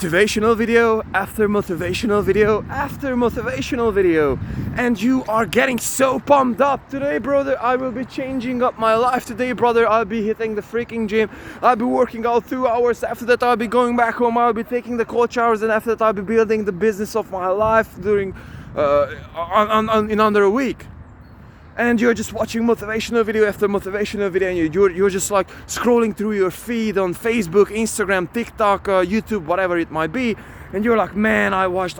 motivational video after motivational video after motivational video, and you are getting so pumped up. Today, brother, I will be changing up my life. Today, brother, I'll be hitting the freaking gym. I'll be working out 2 hours. After that, I'll be going back home. I'll be taking the cold showers, and after that, I'll be building the business of my life during in under a week. And you're just watching motivational video after motivational video, and you're just like scrolling through your feed on Facebook, Instagram, TikTok, YouTube, whatever it might be, and you're like, man, I watched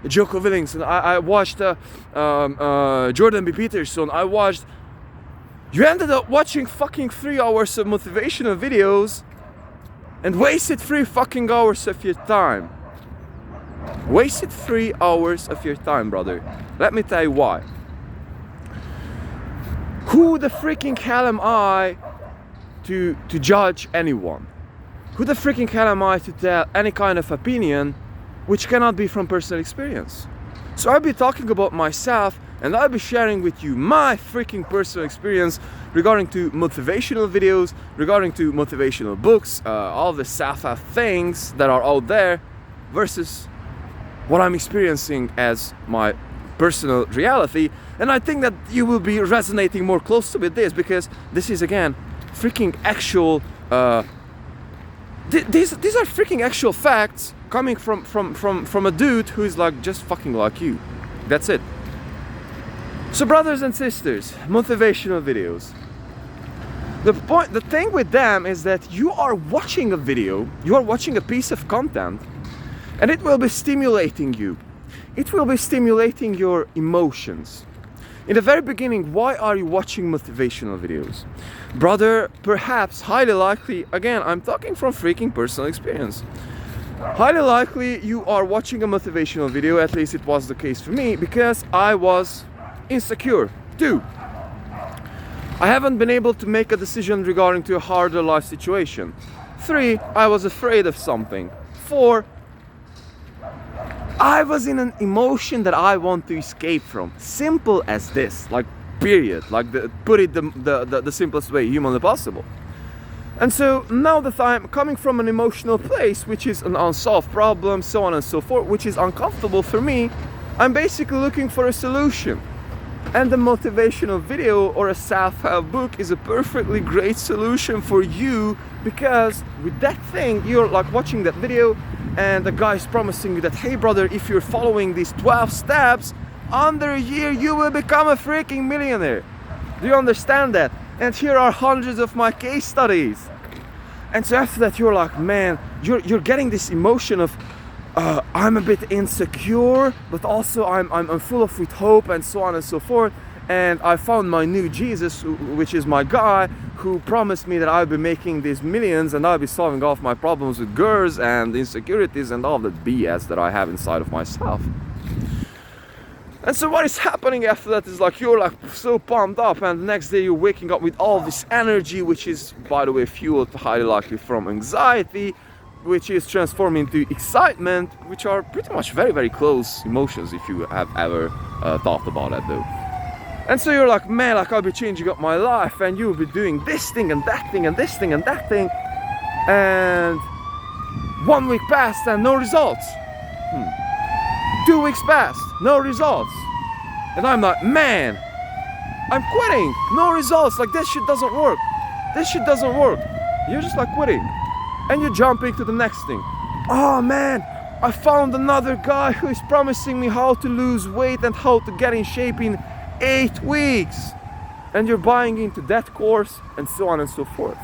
Joko Willings, and I watched Jordan B. Peterson. You ended up watching fucking 3 hours of motivational videos and wasted 3 fucking hours of your time. Wasted 3 hours of your time, brother. Let me tell you why. Who the freaking hell am I to judge anyone? Who the freaking hell am I to tell any kind of opinion which cannot be from personal experience? So I'll be talking about myself, and I'll be sharing with you my freaking personal experience regarding to motivational videos, regarding to motivational books, all the self-help things that are out there, versus what I'm experiencing as my personal reality. And I think that you will be resonating more closely with this, because this is again freaking actual these are freaking actual facts coming from a dude who is like just fucking like you. That's it. So brothers and sisters, motivational videos, the thing with them is that you are watching a video, you are watching a piece of content, and it will be stimulating you. It will be stimulating your emotions. In the very beginning, why are you watching motivational videos? Brother, perhaps, highly likely, again, I'm talking from freaking personal experience. Highly likely you are watching a motivational video, at least it was the case for me, because I was insecure. 2, I haven't been able to make a decision regarding to a harder life situation. 3, I was afraid of something. 4, I was in an emotion that I want to escape from. Simple as this, like period, like put it the simplest way humanly possible. And so now that I'm coming from an emotional place, which is an unsolved problem, so on and so forth, which is uncomfortable for me, I'm basically looking for a solution. And the motivational video or a self-help book is a perfectly great solution for you, because with that thing, you're like watching that video and the guy is promising you that, hey brother, if you're following these 12 steps, under a year you will become a freaking millionaire. Do you understand that? And here are hundreds of my case studies. And so after that you're like, man, you're getting this emotion of I'm a bit insecure, but also I'm full of with hope, and so on and so forth. And I found my new Jesus, which is my guy, who promised me that I'll be making these millions and I'll be solving all of my problems with girls and insecurities and all that BS that I have inside of myself. And so what is happening after that is like you're like so pumped up, and the next day you're waking up with all this energy, which is, by the way, fueled highly likely from anxiety, which is transformed into excitement, which are pretty much very, very close emotions if you have ever thought about that though. And so you're like, man, like I'll be changing up my life, and you'll be doing this thing and that thing and this thing and that thing, and 1 week passed and no results. 2 weeks passed, no results. And I'm like, man, I'm quitting, no results, like this shit doesn't work. This shit doesn't work. You're just like quitting. And you're jumping to the next thing. Oh man, I found another guy who is promising me how to lose weight and how to get in shape in 8 weeks. And you're buying into that course, and so on and so forth.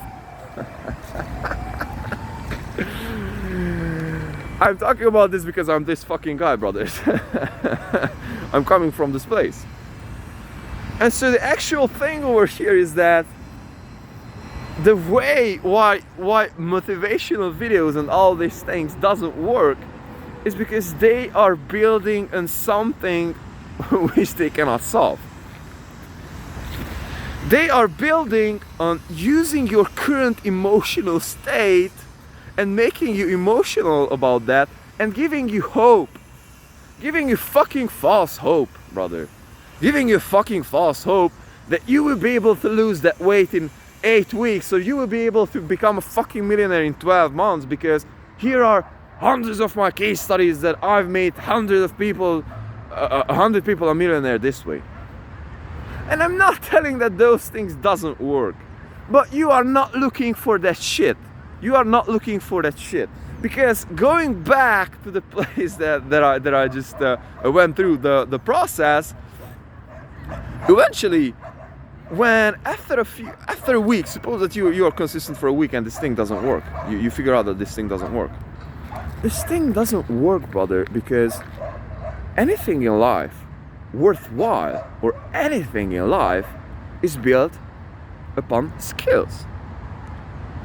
I'm talking about this because I'm this fucking guy, brothers. I'm coming from this place. And so the actual thing over here is that the way why motivational videos and all these things doesn't work is because they are building on something which they cannot solve. They are building on using your current emotional state and making you emotional about that and giving you hope. Giving you fucking false hope, brother. Giving you fucking false hope that you will be able to lose that weight in 8 weeks, so you will be able to become a fucking millionaire in 12 months, because here are hundreds of my case studies that I've made hundreds of people, 100 people a millionaire this way. And I'm not telling that those things doesn't work, but you are not looking for that shit. You are not looking for that shit. Because going back to the place that I just went through the process, eventually, when after a week, suppose that you are consistent for a week and this thing doesn't work, you figure out that this thing doesn't work. This thing doesn't work, brother, because anything in life worthwhile, or anything in life, is built upon skills.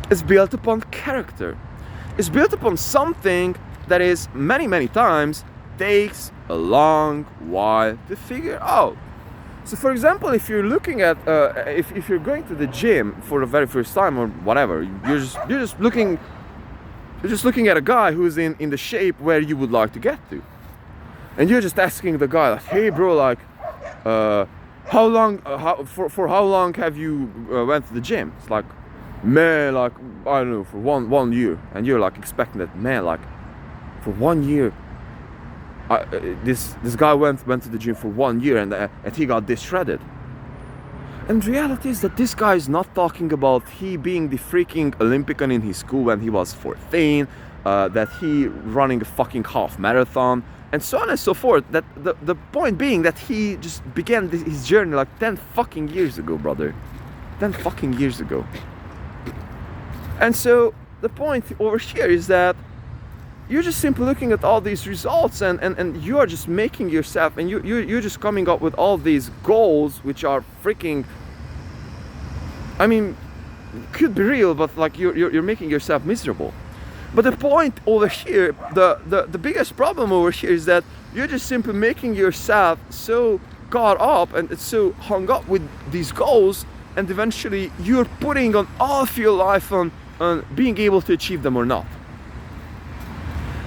It's built upon character. It's built upon something that is many times takes a long while to figure out. So for example, if you're looking at if you're going to the gym for the very first time or whatever, you're just looking at a guy who's in the shape where you would like to get to, and you're just asking the guy like, hey bro, like how long have you went to the gym? It's like, man, like I don't know, for one year. And you're like expecting that, man, like for 1 year, this guy went to the gym for 1 year and he got this shredded. And reality is that this guy is not talking about he being the freaking Olympian in his school when he was 14, that he running a fucking half marathon, and so on and so forth. That the point being that he just began his journey like 10 fucking years ago, brother. 10 fucking years ago. And so the point over here is that you're just simply looking at all these results and you are just making yourself, and you're just coming up with all these goals which are freaking, I mean, could be real, but like you're making yourself miserable. But the point over here, the biggest problem over here is that you're just simply making yourself so caught up and so hung up with these goals, and eventually you're putting on all of your life on being able to achieve them or not.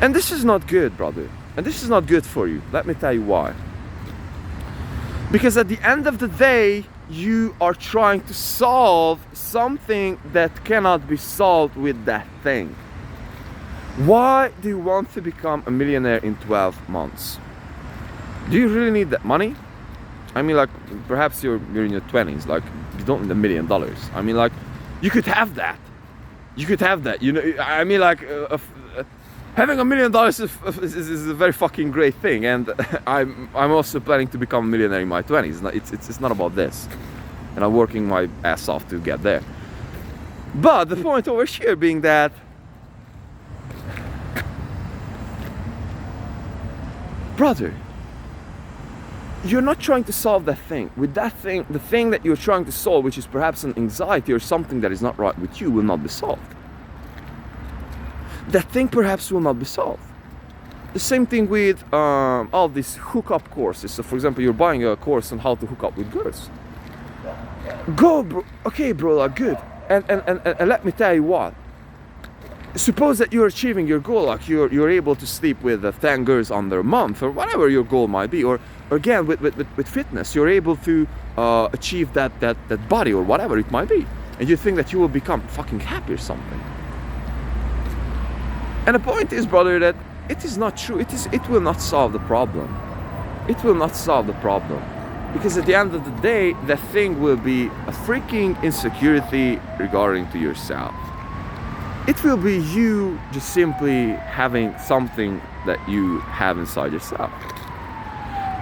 And this is not good, brother. And this is not good for you. Let me tell you why. Because at the end of the day, you are trying to solve something that cannot be solved with that thing. Why do you want to become a millionaire in 12 months? Do you really need that money? I mean, like, perhaps you're in your 20s, like, you don't need $1 million. I mean, like, you could have that. You could have that, you know. I mean, like, having $1 million is a very fucking great thing, and I'm also planning to become a millionaire in my 20s. It's not about this, and I'm working my ass off to get there. But the point over here being that brother, you're not trying to solve that thing. With that thing, the thing that you're trying to solve, which is perhaps an anxiety or something that is not right with you, will not be solved. That thing perhaps will not be solved. The same thing with all these hookup courses. So for example, you're buying a course on how to hook up with girls. Go, bro. Okay, bro, like, good. And let me tell you what. Suppose that you're achieving your goal, like you're able to sleep with 10 girls under a month, or whatever your goal might be, or again with fitness, you're able to achieve that body or whatever it might be, and you think that you will become fucking happy or something. And the point is, brother, that it is not true. It will not solve the problem. It will not solve the problem, because at the end of the day, that thing will be a freaking insecurity regarding to yourself. It will be you just simply having something that you have inside yourself.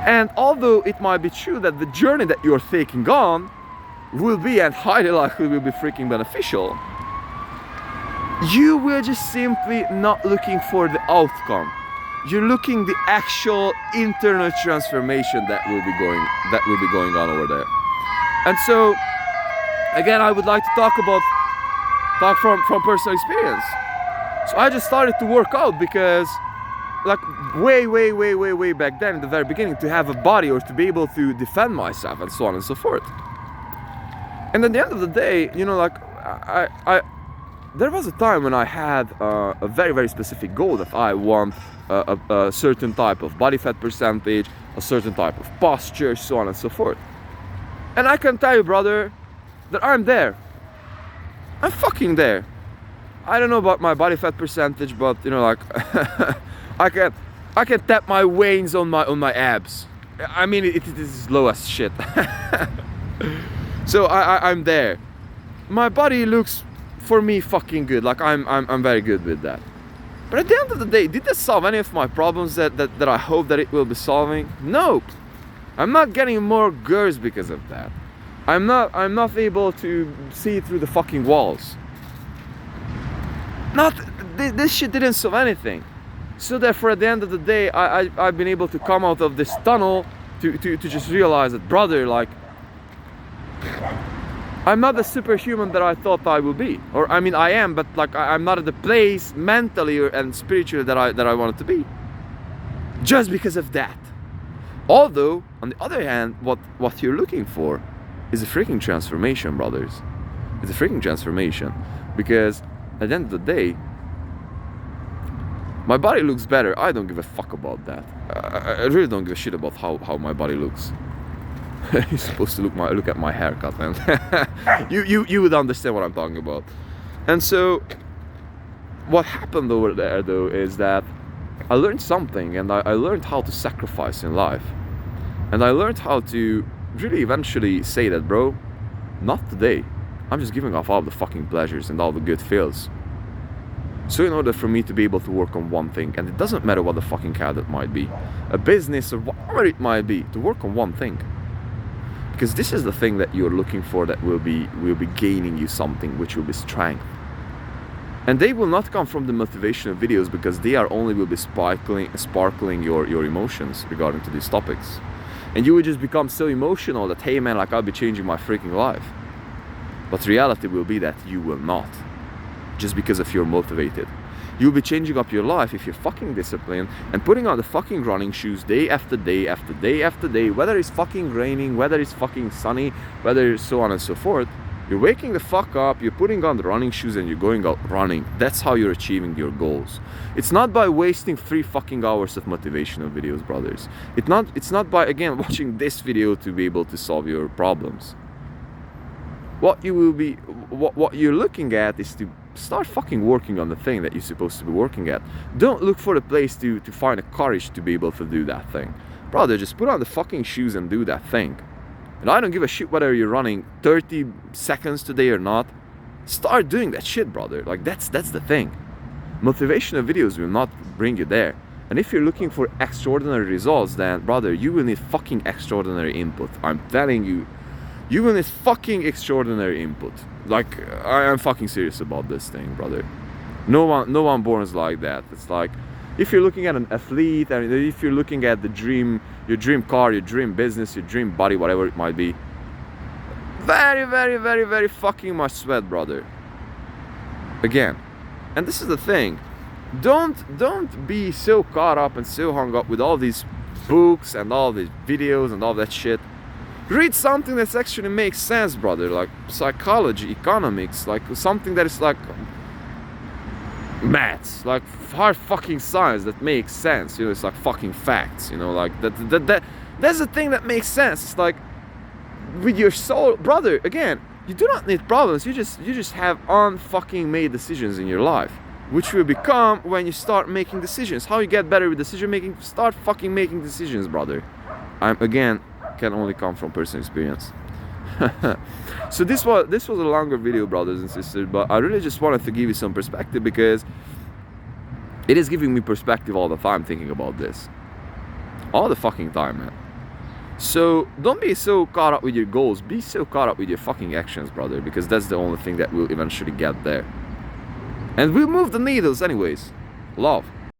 And although it might be true that the journey that you're taking on will be, and highly likely will be, freaking beneficial, you will just simply not looking for the outcome. You're looking the actual internal transformation that will be going on over there. And so, again, I would like to talk from personal experience. So I just started to work out because, like, way back then, in the very beginning, to have a body or to be able to defend myself and so on and so forth. And at the end of the day, you know, like, there was a time when I had a very specific goal that I want a certain type of body fat percentage, a certain type of posture, so on and so forth. And I can tell you, brother, that I'm there. I'm fucking there. I don't know about my body fat percentage, but you know, like I can tap my veins on my abs. I mean, it is low as shit. So I'm there. My body looks for me fucking good. Like I'm very good with that. But at the end of the day, did that solve any of my problems that I hope that it will be solving? Nope. I'm not getting more girls because of that. I'm not able to see through the fucking walls. This shit didn't solve anything. So therefore, at the end of the day, I've been able to come out of this tunnel to just realize that, brother, like, I'm not the superhuman that I thought I would be. Or I mean, I am, but like I'm not at the place mentally and spiritually that I wanted to be. Just because of that. Although, on the other hand, what you're looking for is a freaking transformation, brothers. It's a freaking transformation. Because at the end of the day, my body looks better. I don't give a fuck about that. I really don't give a shit about how my body looks. You're supposed to look at my haircut, man. you would understand what I'm talking about. And so, what happened over there, though, is that I learned something, and I learned how to sacrifice in life. And I learned how to really eventually say that, bro, not today. I'm just giving off all the fucking pleasures and all the good feels. So in order for me to be able to work on one thing, and it doesn't matter what the fucking cat it might be, a business or whatever it might be, to work on one thing. Because this is the thing that you're looking for that will be gaining you something, which will be strength. And they will not come from the motivational videos, because they are only will be sparkling your emotions regarding to these topics. And you will just become so emotional that, hey man, like I'll be changing my freaking life. But reality will be that you will not. Just because if you're motivated. You'll be changing up your life if you're fucking disciplined and putting on the fucking running shoes day after day after day after day, whether it's fucking raining, whether it's fucking sunny, whether it's so on and so forth. You're waking the fuck up, you're putting on the running shoes and you're going out running. That's how you're achieving your goals. It's not by wasting 3 fucking hours of motivational videos, brothers. It's not by, again, watching this video to be able to solve your problems. What you're looking at is to start fucking working on the thing that you're supposed to be working at. Don't look for the place to find the courage to be able to do that thing. Brother, just put on the fucking shoes and do that thing. And I don't give a shit whether you're running 30 seconds today or not. Start doing that shit, brother. Like that's the thing. Motivational videos will not bring you there. And if you're looking for extraordinary results, then brother, you will need fucking extraordinary input. I'm telling you. You will need fucking extraordinary input. Like, I am fucking serious about this thing, brother. No one born like that. It's like, if you're looking at an athlete, and if you're looking at the dream, your dream car, your dream business, your dream body, whatever it might be, very, very, very, very fucking much sweat, brother. Again, and this is the thing. Don't be so caught up and so hung up with all these books and all these videos and all that shit. Read something that actually makes sense, brother, like psychology, economics, like something that is like maths, like hard fucking science that makes sense, you know, it's like fucking facts, you know, like that's the thing that makes sense. It's like with your soul, brother, again, you do not need problems, you just have unfucking made decisions in your life, which will become when you start making decisions. How you get better with decision making? Start fucking making decisions, brother. Again, can only come from personal experience. So this was a longer video, brothers and sisters, but I really just wanted to give you some perspective, because it is giving me perspective all the time thinking about this. All the fucking time, man. So don't be so caught up with your goals, be so caught up with your fucking actions, brother, because that's the only thing that will eventually get there. And we'll move the needles anyways. Love.